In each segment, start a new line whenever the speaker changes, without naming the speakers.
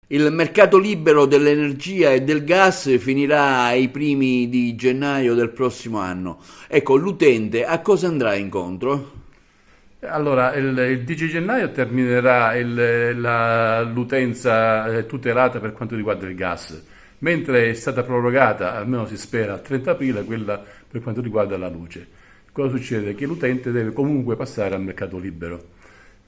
Il mercato libero dell'energia e del gas finirà ai primi di gennaio del prossimo anno. Ecco, l'utente a cosa andrà incontro?
Allora, il 10 gennaio terminerà l'utenza tutelata per quanto riguarda il gas, mentre è stata prorogata, almeno si spera, al 30 aprile quella per quanto riguarda la luce. Cosa succede? Che l'utente deve comunque passare al mercato libero.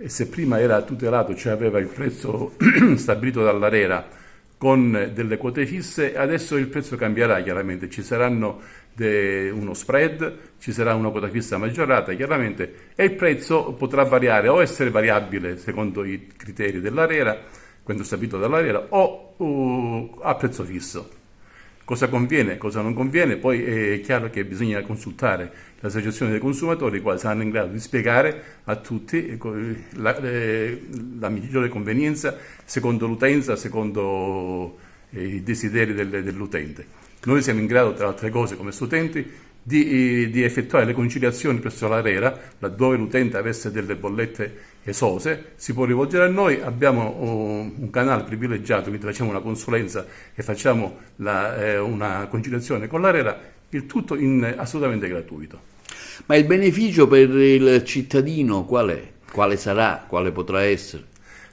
E se prima era tutelato, cioè aveva il prezzo stabilito dall'ARERA con delle quote fisse, adesso il prezzo cambierà chiaramente, ci saranno uno spread, ci sarà una quota fissa maggiorata chiaramente e il prezzo potrà variare o essere variabile secondo i criteri dell'ARERA, quando stabilito dall'ARERA, o a prezzo fisso. Cosa conviene, cosa non conviene, poi è chiaro che bisogna consultare l'associazione dei consumatori, i quali saranno in grado di spiegare a tutti la migliore convenienza secondo l'utenza, secondo i desideri dell'utente. Noi siamo in grado, tra altre cose, come studenti, di effettuare le conciliazioni presso l'ARERA, laddove l'utente avesse delle bollette esose, si può rivolgere a noi, abbiamo un canale privilegiato, quindi facciamo una consulenza e facciamo una conciliazione con l'ARERA, il tutto assolutamente gratuito.
Ma il beneficio per il cittadino qual è? Quale sarà? Quale potrà essere?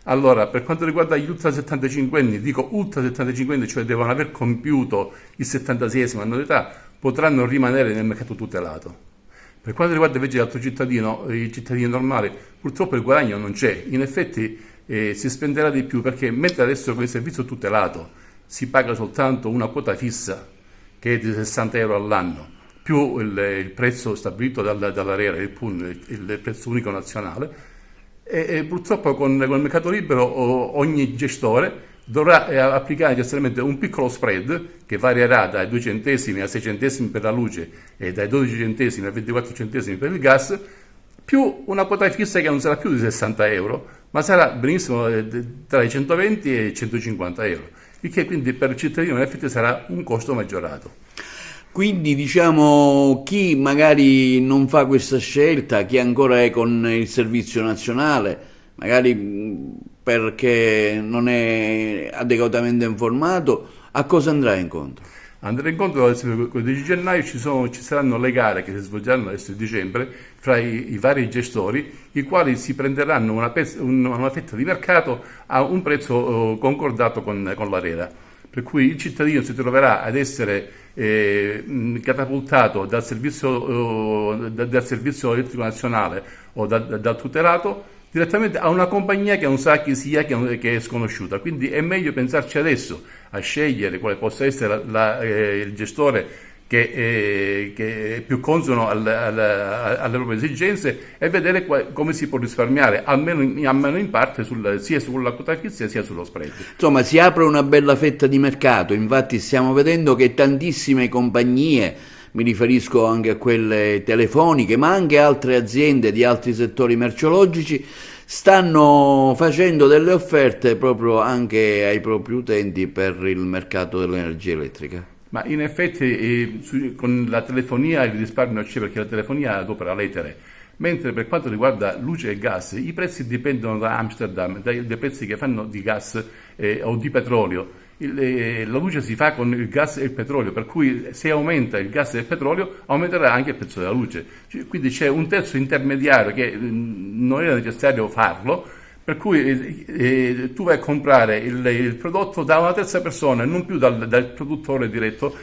Allora, per quanto riguarda gli ultra 75 anni, dico ultra 75 anni, cioè devono aver compiuto il 76esimo anno d'età, potranno rimanere nel mercato tutelato. Per quanto riguarda invece l'altro cittadino, i cittadini normali, purtroppo il guadagno non c'è. In effetti si spenderà di più perché mentre adesso con il servizio tutelato si paga soltanto una quota fissa che è di 60 euro all'anno, più il prezzo stabilito dall'ARERA, il PUN, il prezzo unico nazionale, e purtroppo con il mercato libero ogni gestore dovrà applicare necessariamente un piccolo spread che varierà dai 2 centesimi a 6 centesimi per la luce e dai 12 centesimi a 24 centesimi per il gas, più una quota fissa che non sarà più di 60 euro, ma sarà benissimo tra i 120 e i 150 euro, il che quindi per il cittadino in effetti sarà un costo maggiorato.
Quindi diciamo chi magari non fa questa scelta, chi ancora è con il servizio nazionale, magari perché non è adeguatamente informato, a cosa andrà incontro?
Andrà incontro ad esempio con il 10 gennaio ci saranno le gare che si svolgeranno adesso a dicembre fra i vari gestori, i quali si prenderanno una fetta di mercato a un prezzo concordato con l'ARERA. Per cui il cittadino si troverà ad essere catapultato dal servizio elettrico nazionale o dal tutelato direttamente a una compagnia che non sa chi sia, che è sconosciuta. Quindi è meglio pensarci adesso a scegliere quale possa essere il gestore che è più consono alle proprie esigenze e vedere come si può risparmiare, almeno in parte, sia sulla quota fissa sia sullo spread.
Insomma, si apre una bella fetta di mercato, infatti stiamo vedendo che tantissime compagnie, mi riferisco anche a quelle telefoniche, ma anche altre aziende di altri settori merceologici, stanno facendo delle offerte proprio anche ai propri utenti per il mercato dell'energia elettrica.
Ma in effetti con la telefonia il risparmio c'è perché la telefonia adopera l'etere, mentre per quanto riguarda luce e gas i prezzi dipendono da Amsterdam, dai prezzi che fanno di gas o di petrolio. La luce si fa con il gas e il petrolio, per cui se aumenta il gas e il petrolio aumenterà anche il prezzo della luce. Quindi c'è un terzo intermediario che non era necessario farlo, per cui tu vai a comprare il prodotto da una terza persona e non più dal produttore diretto,